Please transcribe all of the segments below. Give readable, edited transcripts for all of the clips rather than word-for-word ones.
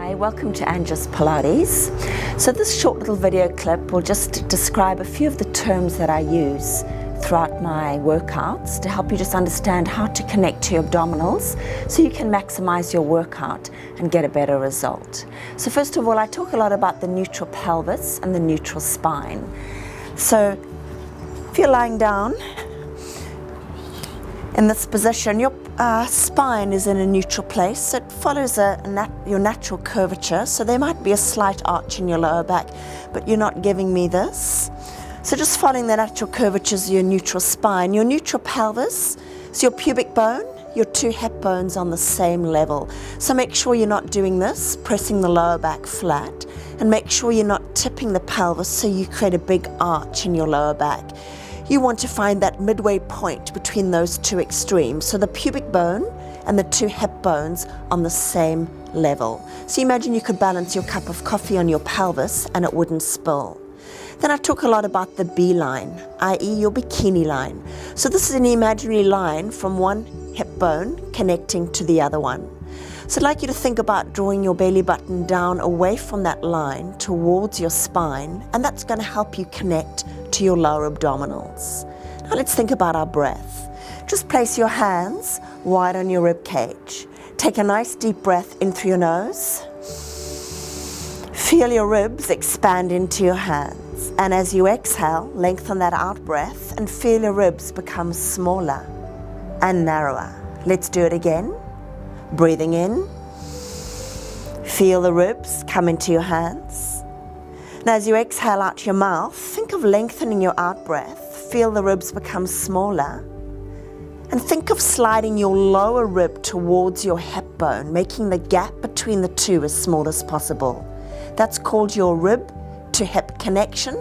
Hi, welcome to Ange's Pilates. So this short little video clip will just describe a few of the terms that I use throughout my workouts to help you just understand how to connect to your abdominals so you can maximize your workout and get a better result. So first of all, I talk a lot about the neutral pelvis and the neutral spine. So if you're lying down in this position, your spine is in a neutral place, so it follows your natural curvature. So there might be a slight arch in your lower back, but you're not giving me this. So just following the natural curvatures of your neutral spine. Your neutral pelvis is your pubic bone, your two hip bones on the same level. So make sure you're not doing this, pressing the lower back flat, and make sure you're not tipping the pelvis so you create a big arch in your lower back. You want to find that midway point between those two extremes, so the pubic bone and the two hip bones on the same level. So imagine you could balance your cup of coffee on your pelvis and it wouldn't spill. Then I talk a lot about the B line, i.e. your bikini line. So this is an imaginary line from one hip bone connecting to the other one. So I'd like you to think about drawing your belly button down away from that line towards your spine, and that's going to help you connect to your lower abdominals. Now let's think about our breath. Just place your hands wide on your rib cage. Take a nice deep breath in through your nose. Feel your ribs expand into your hands. And as you exhale, lengthen that out breath and feel your ribs become smaller and narrower. Let's do it again. Breathing in. Feel the ribs come into your hands. Now as you exhale out your mouth, think of lengthening your out breath. Feel the ribs become smaller. And think of sliding your lower rib towards your hip bone, making the gap between the two as small as possible. That's called your rib to hip connection,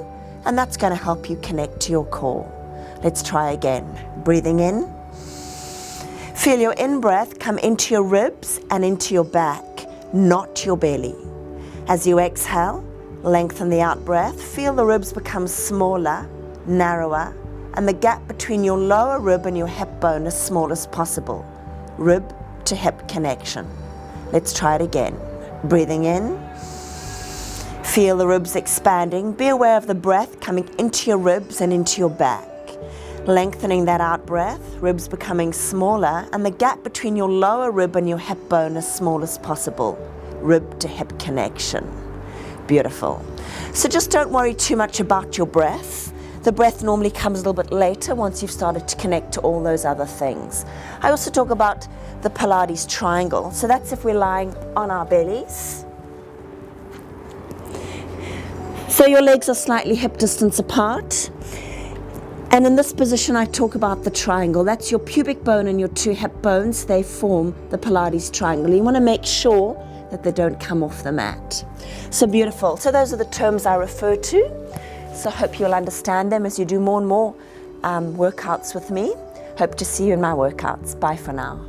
and that's going to help you connect to your core. Let's try again. Breathing in. Feel your in-breath come into your ribs and into your back, not your belly. As you exhale, lengthen the out-breath. Feel the ribs become smaller, narrower, and the gap between your lower rib and your hip bone as small as possible. Rib to hip connection. Let's try it again. Breathing in. Feel the ribs expanding. Be aware of the breath coming into your ribs and into your back. Lengthening that out breath, ribs becoming smaller, and the gap between your lower rib and your hip bone as small as possible. Rib to hip connection. Beautiful. So just don't worry too much about your breath. The breath normally comes a little bit later once you've started to connect to all those other things. I also talk about the Pilates Triangle. So that's if we're lying on our bellies. So your legs are slightly hip distance apart. And in this position, I talk about the triangle. That's your pubic bone and your two hip bones. They form the Pilates Triangle. You want to make sure that they don't come off the mat. So beautiful. So those are the terms I refer to. So I hope you'll understand them as you do more and more workouts with me. Hope to see you in my workouts. Bye for now.